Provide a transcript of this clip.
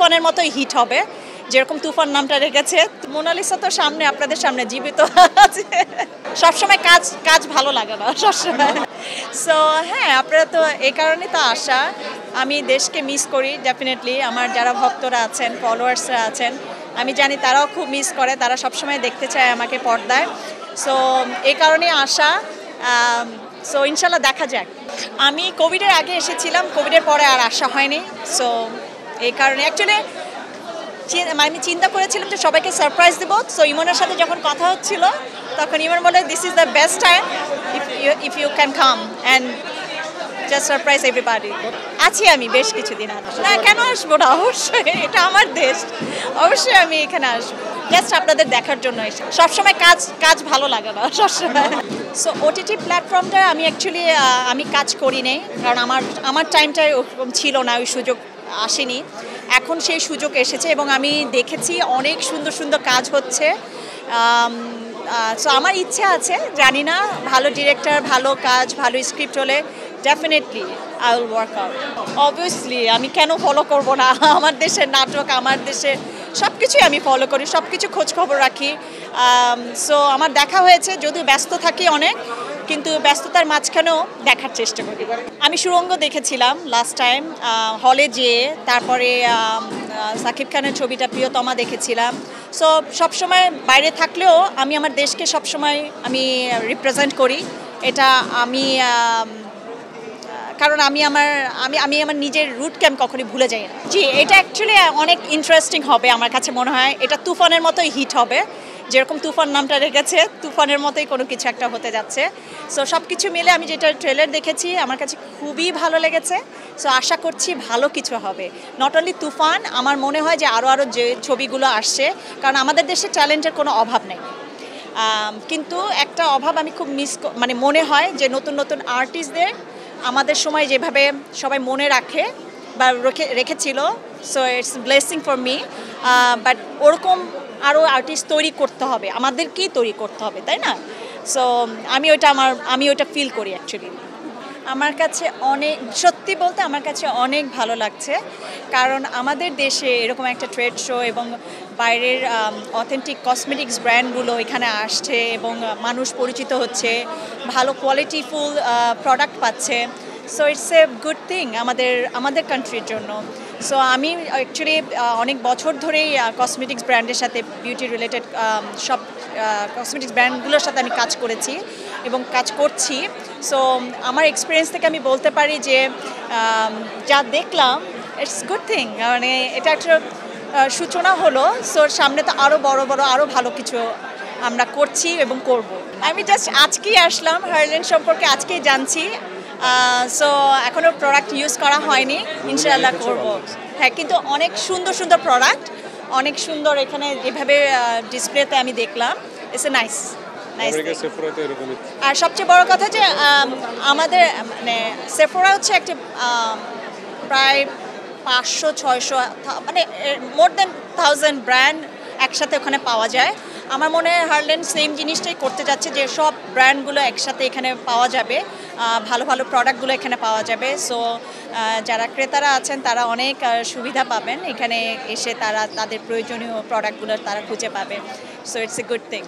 তুফানের মতোই হিট হবে, যেরকম তুফান নামটা রেখেছে। মোনালিসা তো সামনে, আপনাদের সামনে জীবিত আছে। সবসময় কাজ কাজ ভালো লাগে না সবসময়। সো হ্যাঁ, আপনারা তো এই কারণেই তো আসা। আমি দেশকে মিস করি ডেফিনেটলি। আমার যারা ভক্তরা আছেন, ফলোয়ার্সরা আছেন, আমি জানি তারাও খুব মিস করে, তারা সবসময় দেখতে চায় আমাকে পর্দায়। সো এই কারণেই আসা। সো ইনশাল্লাহ দেখা যাক। আমি কোভিডের আগে এসেছিলাম, কোভিডের পরে আর আসা হয়নি। সো এই কারণে অ্যাকচুয়ালি আমি চিন্তা করেছিলাম যে সবাইকে সারপ্রাইজ দেবো। সো ইমনের সাথে যখন কথা হচ্ছিল তখন ইমন বলে this is the best time if you can come and just surprise everybody. আছি আমি বেশ কিছুদিন। না, কেন আসবো না, অবশ্যই এটা আমার দেশ, অবশ্যই আমি এখানে আসবো জাস্ট আপনাদের দেখার জন্য এসে। সবসময় কাজ কাজ ভালো লাগে না সবসময়। সো ওটিটি প্ল্যাটফর্মটা আমি অ্যাকচুয়ালি আমি কাজ করি নেই, কারণ আমার টাইমটা ওরকম ছিল না, ওই সুযোগ আসেনি। এখন সেই সুযোগ এসেছে এবং আমি দেখেছি অনেক সুন্দর সুন্দর কাজ হচ্ছে। সো আমার ইচ্ছা আছে, জানি না, ভালো ডিরেক্টর, ভালো কাজ, ভালো স্ক্রিপ্ট হলে definitely I will work out. Obviously আমি কেন ফলো করব না, আমার দেশের নাটক, আমার দেশের সব কিছুই আমি ফলো করি, সব কিছু খোঁজ খবর রাখি। সো আমার দেখা হয়েছে, যদিও ব্যস্ত থাকি অনেক, কিন্তু ব্যস্ততার মাঝখানেও দেখার চেষ্টা করি। আমি সুড়ঙ্গ দেখেছিলাম লাস্ট টাইম হলে যেয়ে, তারপরে সাকিব খানের ছবিটা প্রিয়তমা দেখেছিলাম। সো সবসময় বাইরে থাকলেও আমি আমার দেশকে সবসময় আমি রিপ্রেজেন্ট করি। এটা আমি কারণ আমি আমার নিজের রুটকে আমি কখনোই ভুলে যাই না। জি, এটা অ্যাকচুয়ালি অনেক ইন্টারেস্টিং হবে আমার কাছে মনে হয়। এটা তুফানের মতোই হিট হবে, যেরকম তুফান নামটা রেখেছে, তুফানের মতোই কোনো কিছু একটা হতে যাচ্ছে। সো সব কিছু মিলে আমি যেটা ট্রেলার দেখেছি আমার কাছে খুবই ভালো লেগেছে। সো আশা করছি ভালো কিছু হবে। নট অনলি তুফান, আমার মনে হয় যে আরও যে ছবিগুলো আসছে, কারণ আমাদের দেশে ট্যালেন্টের কোনো অভাব নেই, কিন্তু একটা অভাব আমি খুব মানে মনে হয় যে নতুন নতুন আর্টিস্টদের আমাদের সময় যেভাবে সবাই মনে রাখে বা রেখেছিল। So it's blessing for me, but ওরকম আরও আর্টিস্ট তৈরি করতে হবে, আমাদেরকেই তৈরি করতে হবে, তাই না? সো আমি ওটা ফিল করি অ্যাকচুয়ালি। আমার কাছে অনেক, সত্যি বলতে আমার কাছে অনেক ভালো লাগছে, কারণ আমাদের দেশে এরকম একটা ট্রেড শো এবং বাইরের অথেন্টিক কসমেটিক্স ব্র্যান্ডগুলো এখানে আসছে এবং মানুষ পরিচিত হচ্ছে, ভালো কোয়ালিটিফুল প্রোডাক্ট পাচ্ছে। So it's a good thing আমাদের কান্ট্রির জন্য। সো আমি অ্যাকচুয়ালি অনেক বছর ধরেই কসমেটিক্স ব্র্যান্ডের সাথে, বিউটি রিলেটেড সব কসমেটিক্স ব্র্যান্ডগুলোর সাথে আমি কাজ করেছি এবং কাজ করছি। সো আমার এক্সপিরিয়েন্স থেকে আমি বলতে পারি যে যা দেখলাম ইটস গুড থিং, মানে এটা একটা সূচনা হলো। সো সামনে তো আরও বড় বড় আরও ভালো কিছু আমরা করছি এবং করব। আমি জাস্ট আজকেই আসলাম, হার্লেন সম্পর্কে আজকেই জানছি। সো এখনও প্রোডাক্ট ইউজ করা হয়নি, ইনশাআল্লাহ করব। হ্যাঁ, কিন্তু অনেক সুন্দর সুন্দর প্রোডাক্ট, অনেক সুন্দর এখানে এভাবে ডিসপ্লেতে আমি দেখলাম। It's a nice. আর সবচেয়ে বড় কথা যে আমাদের মানে সেফোরা হচ্ছে একটা প্রায় 500-600 মানে মোর দেন 1000 ব্র্যান্ড একসাথে ওখানে পাওয়া যায়। আমার মনে হয় হার্লেন সেম জিনিসটাই করতে যাচ্ছে, যে সব ব্র্যান্ডগুলো একসাথে এখানে পাওয়া যাবে, ভালো ভালো প্রোডাক্টগুলো এখানে পাওয়া যাবে। সো যারা ক্রেতারা আছেন তারা অনেক সুবিধা পাবেন, এখানে এসে তারা তাদের প্রয়োজনীয় প্রোডাক্টগুলো তারা খুঁজে পাবে। So it's a good thing.